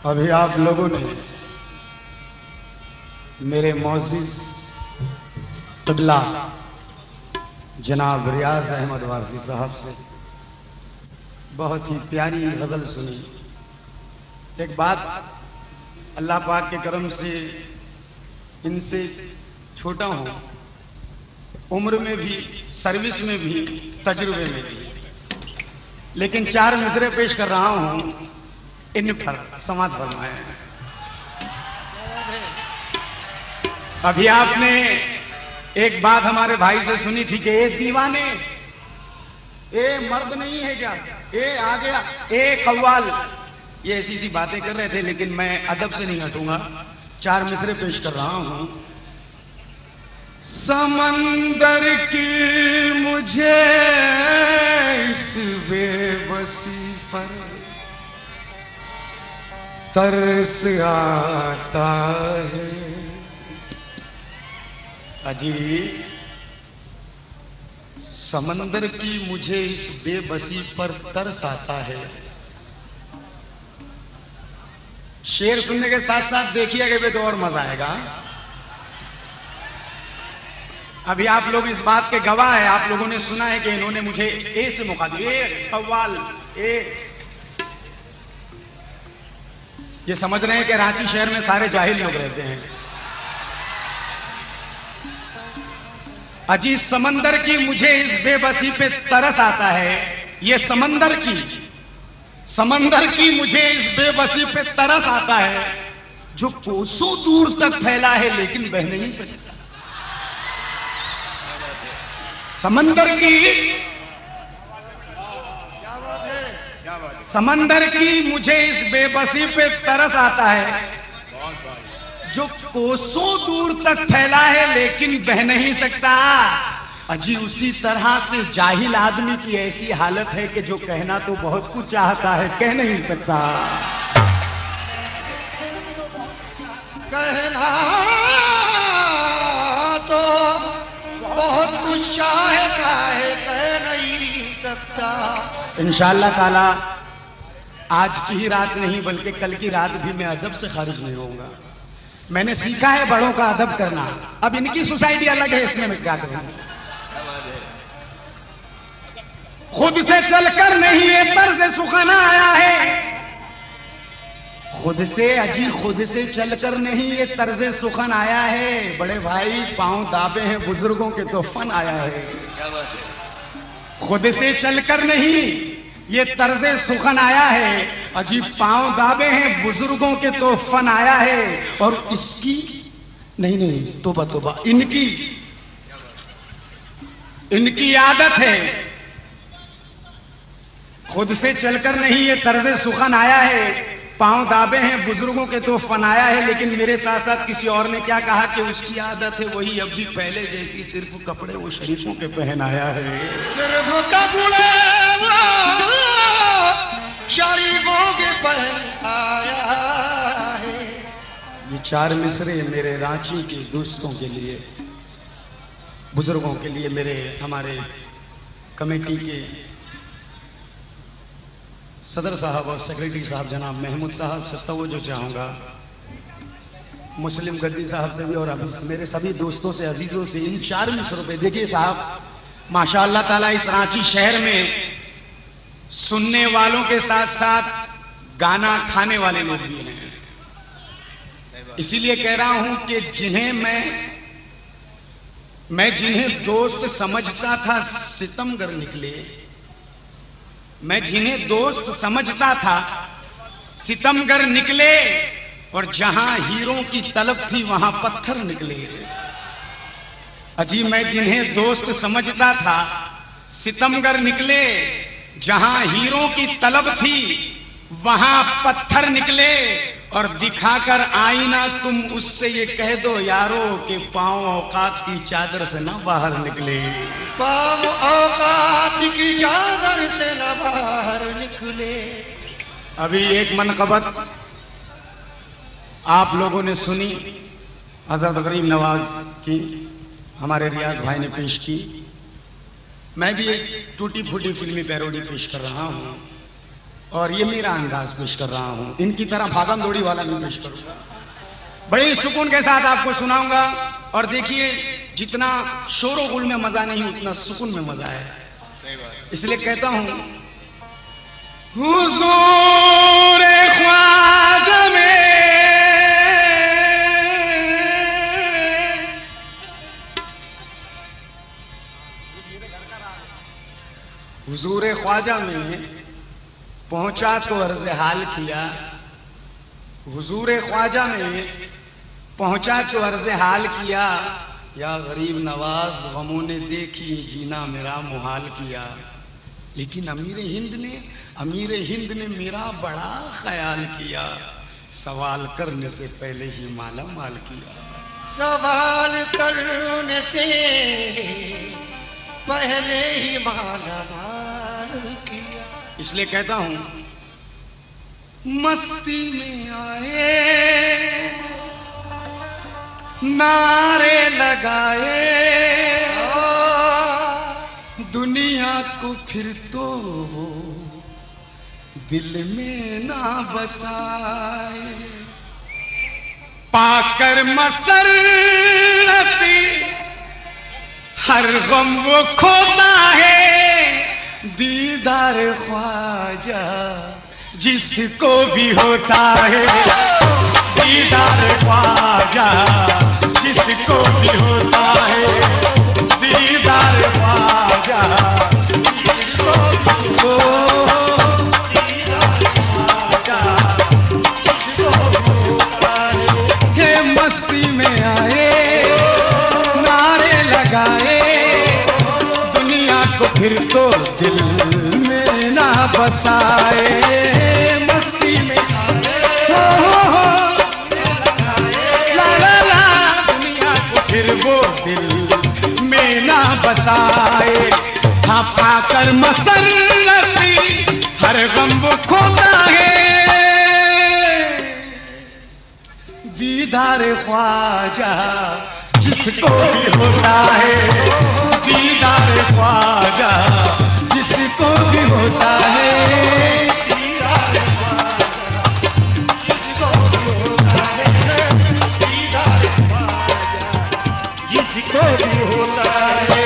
अभी आप लोगों ने मेरे मोअज़्ज़िज़ क़िबला जनाब रियाज अहमद वारसी साहब से बहुत ही प्यारी गज़ल सुनी। एक बात, अल्लाह पाक के करम से इनसे छोटा हूँ, उम्र में भी, सर्विस में भी, तजुर्बे में भी, लेकिन 4 मिसरे पेश कर रहा हूँ, इन पर समाज फरमाए। अभी आपने एक बात हमारे भाई से सुनी थी कि ए दीवाने, ए मर्द नहीं है क्या, ए आ गया, ए कव्वाल, ये ऐसी सी बातें कर रहे थे, लेकिन मैं अदब से नहीं हटूंगा। 4 मिसरे पेश कर रहा हूं। समंदर की मुझे इस बेबसी पर तरस आता है। अजी, समंदर की मुझे इस बेबसी पर तरस आता है। शेर सुनने के साथ साथ देखिएगा तो और मजा आएगा। अभी आप लोग इस बात के गवाह हैं, आप लोगों ने सुना है कि इन्होंने मुझे ए से मौका दिया, ए कव्वाल, ए। ये समझ रहे हैं कि रांची शहर में सारे जाहिल लोग रहते हैं। अजी, समंदर की मुझे इस बेबसी पे तरस आता है। ये समंदर की मुझे इस बेबसी पे तरस आता है, जो कोसों दूर तक फैला है लेकिन बह नहीं सकता। समंदर की मुझे इस बेबसी पे तरस आता है, जो कोसों दूर तक फैला है लेकिन बह नहीं सकता। अजी, उसी तरह से जाहिल आदमी की ऐसी हालत है कि जो कहना तो बहुत कुछ चाहता है, कह नहीं सकता। कहना तो बहुत कुछ चाहता है, कह नहीं सकता। इंशाअल्लाह ताला आज की ही रात नहीं बल्कि कल की रात भी मैं अदब से खारिज नहीं होऊंगा। मैंने सीखा है बड़ों का अदब करना। अब इनकी सोसाइटी अलग है, इसमें मैं क्या करूं। खुद से चलकर नहीं ये तर्ज सुखाना आया है। खुद से चलकर नहीं ये तर्ज सुखन आया है। बड़े भाई पांव दाबे हैं बुजुर्गों के तो फन आया है। खुद से चलकर नहीं ये तर्ज सुखन आया है। अजीब पांव दाबे हैं बुजुर्गों के तो फन आया है। और इसकी नहीं तोबा तोबा, इनकी आदत है। खुद से चलकर नहीं ये तर्ज सुखन आया है। पांव दाबे हैं बुजुर्गों के तो फन आया है। लेकिन मेरे साथ साथ किसी और ने क्या कहा कि उसकी आदत है वही अब भी पहले जैसी, सिर्फ कपड़े वो शरीफों के पहन आया है। सिर्फ कपड़े वो शरीफों के पहन आया है। ये 4 मिसरे मेरे रांची के दोस्तों के लिए, बुजुर्गों के लिए, मेरे हमारे कमेटी के सदर साहब और सेक्रेटरी साहब जनाब महमूद साहब से तवज्जो चाहूँगा, मुस्लिम गद्दी साहब से भी, और अभी मेरे सभी दोस्तों से, अजीज़ों से इन 4 मिसरों पे। देखिए साहब, माशाअल्लाह ताला इस रांची शहर में सुनने वालों के साथ साथ गाना खाने वाले लोग भी हैं। इसीलिए कह रहा हूं कि जिन्हें दोस्त समझता था सितमगर निकले। मैं जिन्हें दोस्त समझता था सितमगर निकले, और जहां हीरों की तलब थी वहां पत्थर निकले। अजी, मैं जिन्हें दोस्त समझता था सितमगर निकले, जहां हीरों की तलब थी वहां पत्थर निकले। और दिखाकर आईना तुम उससे ये कह दो यारो कि पांव औकात की चादर से ना बाहर निकले। पांव औकात की चादर से ना बाहर निकले। अभी एक मनक़बत आप लोगों ने सुनी, हज़रत गरीब नवाज की, हमारे रियाज भाई ने पेश की। मैं भी एक टूटी फूटी फिल्मी पैरोडी पेश कर रहा हूं। और ये मेरा अंदाज पेश कर रहा हूं, इनकी तरह भागम दौड़ी वाला नहीं पेश करूंगा। बड़े सुकून के साथ आपको सुनाऊंगा। और देखिए, जितना शोर गुल में मजा नहीं उतना सुकून में मजा है। इसलिए कहता हूं, हुजूर ख्वाजा में, हुजूर ख्वाजा में पहुंचा तो अर्ज हाल किया। हुजूर ख्वाजा में पहुंचा तो अर्ज हाल किया। या गरीब नवाज गमों ने देखी जीना मेरा मुहाल किया। लेकिन अमीर हिंद ने मेरा बड़ा ख्याल किया। सवाल करने से पहले ही माला माल किया। सवाल करने से पहले ही माला माल किया। इसलिए कहता हूं, मस्ती में आए नारे लगाए, दुनिया को फिर तो दिल में ना बसाए। पाकर मसरती हर गम वो खोता है। दीदार ख्वाजा जिसको भी होता है। दीदार ख्वाजा जिसको भी होता है। दीदार ख्वाजा जिसको भी ख्वाजा जिसको भी होता है। ये मस्ती में आए नारे लगाए, दुनिया को फिर तो दिल में ना बसाए। मस्ती में फिर वो दिल में ना बसाए। हाँ, पाकर मसरती हर गम वो खोता है। दीदार ख्वाजा जिसको भी होता है। दीदार ख्वाजा जिसको भी होता है। दीदार ख्वाजा जिसको भी होता है। दीदार जिसको भी होता है।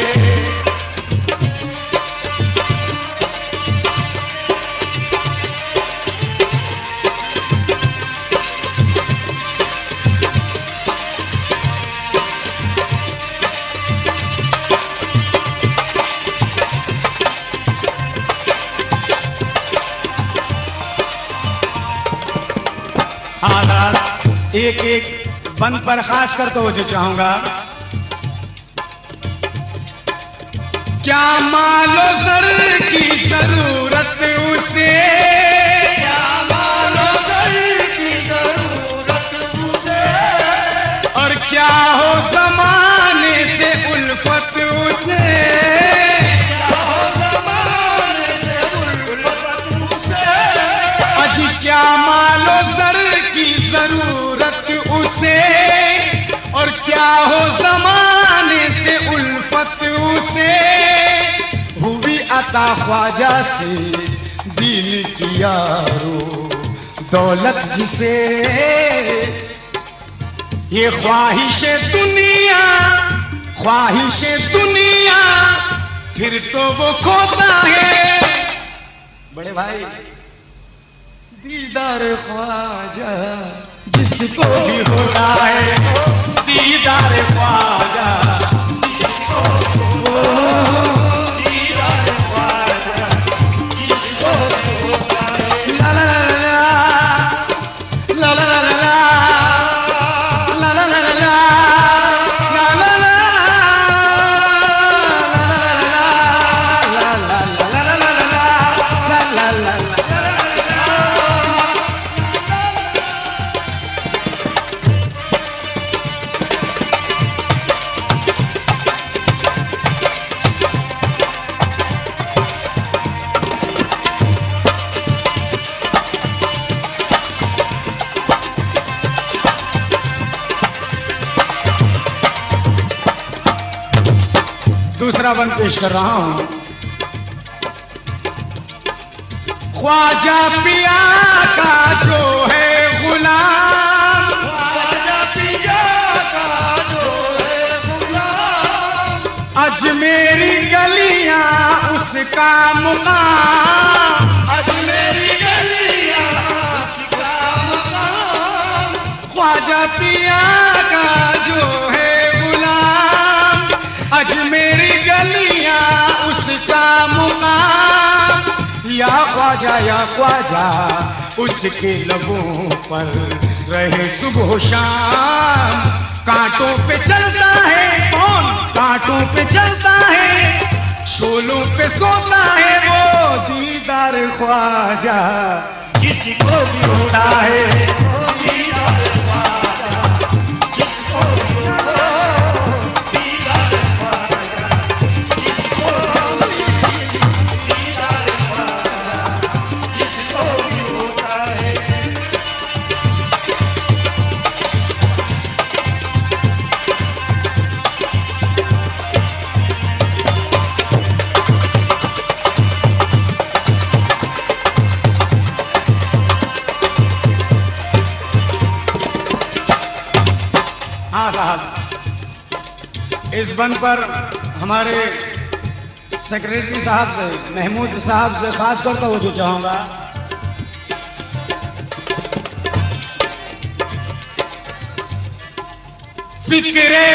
एक एक बंद पर खास कर तो जो चाहूंगा, क्या मालो सर की जरूरत उसे। क्या मालो सर की जरूरत उसे। और क्या हो जमाने से उल्फत उसे। क्या हो जमाने से उल्फत उसे। अजी क्या मालो सर की जरूरत उसे। और क्या हो जमाने से उल्फत उसे। हुई अता ख्वाजा से दीन की यारो दौलत जिसे। ये ख्वाहिशे दुनिया फिर तो वो खोता है। बड़े भाई, दीदार ख्वाजा जिसको भी होता है। दीदार ख्वाजा जिसको दीदार ख्वाजा जिसको होता है। ला ला ला ला ला ला ला ला ला ला ला ला दूसरा बंद पेश कर रहा हूं। ख्वाजा पिया का जो है गुलाम, ख्वाजा पिया का जो है गुलाम, अजमेरी गलियां उसका मुकाम, अजमेरी गलियां उसका मुकाम, ख्वाजा पिया का जो है गुलाम, अजमेरी गलियां उसका मुकाम। या ख्वाजा उसके लबों पर रहे सुबह शाम। कांटों पे चलता है कौन, कांटों पे चलता है, शोलों पे सोता है वो दीदार ख्वाजा जिसको भी होता है। दीदार ख्वाजा जिसको भी हो, दीदार ख्वाजा जिसको भी, दीदार ख्वाजा जिसको भी होता है। हाँ साहब, इस बंद पर हमारे सेक्रेटरी साहब से, महमूद साहब से खास कर तवज्जो चाहूंगा। फिक्रे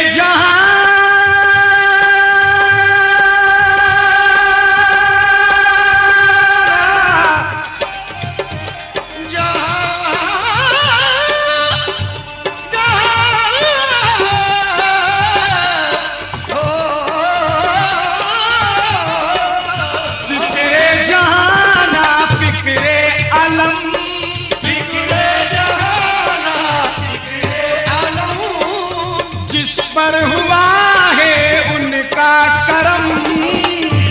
पर हुआ है उनका करम,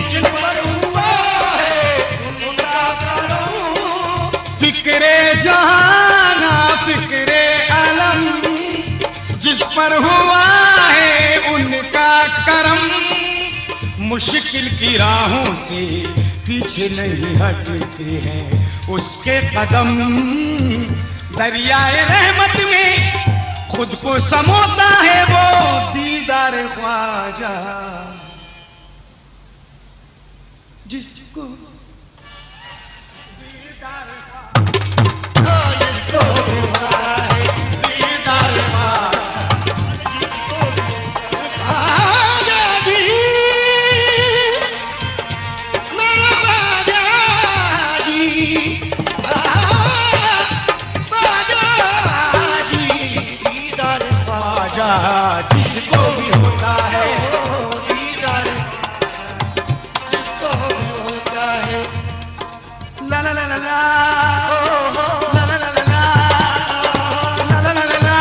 जिन पर हुआ है उनका करम, फिक्रे जहाना फिक्रे अलम, जिस पर हुआ है उनका करम। मुश्किल की राहों से पीछे नहीं हटते हैं उसके कदम, दरियाए रहमत में खुद को समोता है वो दीदार ख्वाजा जिसको दीदार ख्वाजा जिसको भी होता है, दीदार ख्वाजा जिसको भी ख्वाजा जी, मेरा ख्वाजा जी, ख्वाजा जी, दीदार ख्वाजा जिसको भी होता है। दीदार जिसको भी होता है। ला ला ला ला ला ओ हो ला ला ला ला ला ला ला ला ला ला ला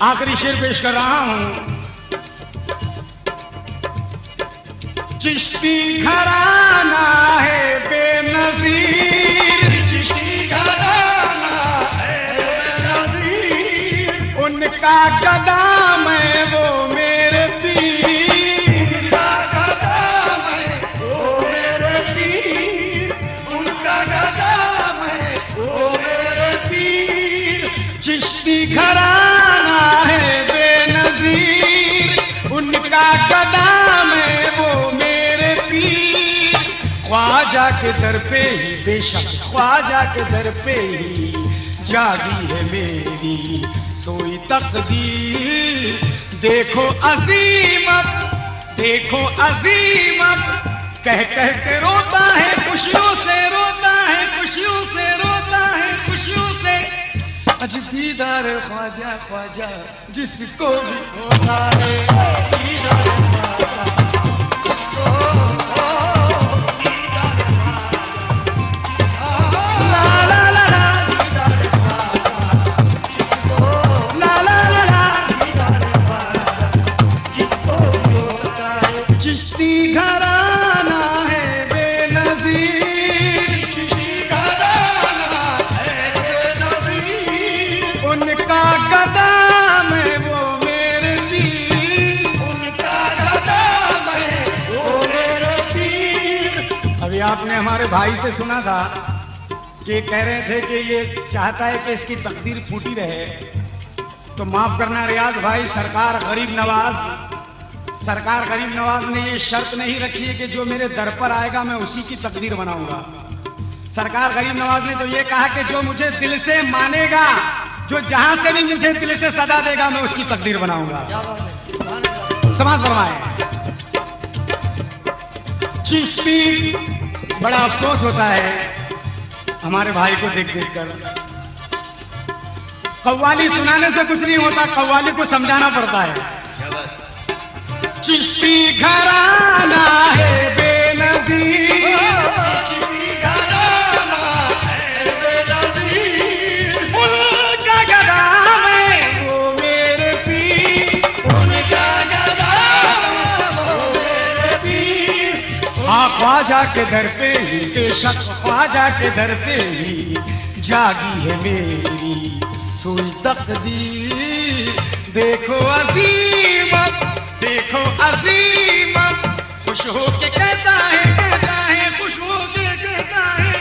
आखिरी शेर पेश कर रहा हूं। चिश्ती घराना है बेनजीर, चिश्ती घराना है बेनजीर, उनका कदम है वो मेरे पीर, उनका कदम है वो मेरे पीर, उनका कदम है वो मेरे पीर। चिश्ती घराना है बेनजीर, उनका कदम है वो मेरे पीर। ख्वाजा के दर पे ही बेशक ख्वाजा के दर पे ही जागी है मेरी सोई तकदीर। देखो अजीमत, देखो अजीमत, कह कह के रोता है खुशियों से, रोता है खुशियों से, रोता है खुशियों से। अज दीदार ख्वाजा ख्वाजा जिसको भी होता है दीदार ख्वाजा जिसको हो, दीदार ख्वाजा उनका कदम है वो मेरे पीर, उनका कदम है वो मेरे पीर। अभी आपने हमारे भाई से सुना था कि कह रहे थे कि ये चाहता है कि इसकी तकदीर फूटी रहे। तो माफ करना रियाज भाई, सरकार गरीब नवाज ने ये शर्त नहीं रखी है कि जो मेरे दर पर आएगा मैं उसी की तकदीर बनाऊंगा। सरकार गरीब नवाज ने तो ये कहा कि जो मुझे दिल से मानेगा, जो जहां से भी मुझे दिल से सदा देगा, मैं उसकी तकदीर बनाऊंगा। समाज फरमाए। चिश्ती, बड़ा अफसोस होता है हमारे भाई को देख देख कर। कव्वाली सुनाने से कुछ नहीं होता, कव्वाली को समझाना पड़ता है। चिश्ती घराना है बेनज़ीर, उनका गदाम है वो मेरे पीर, उनका गदाम वो मेरे पीर। हाँ ख्वाजा के दर पे ही, बेशक ख्वाजा के दर पे ही जागी है मेरी सोई तकदीर। देखो अजीमत, देखो अजीमत, खुश हो के कहता है, खुश हो के कहता है,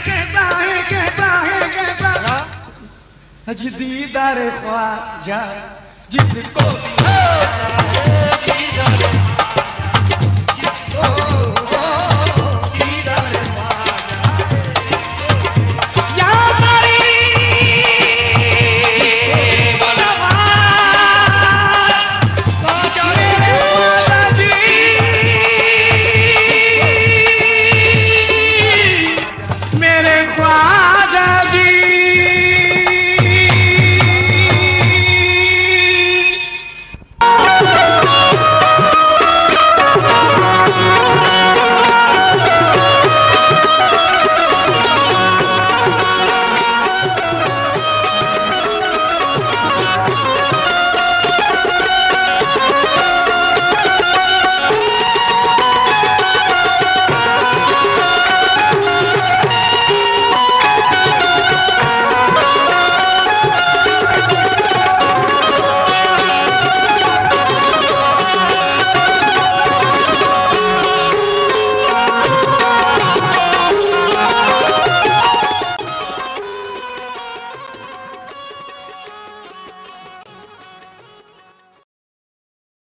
अज दीदार ख्वाजा जिसको भी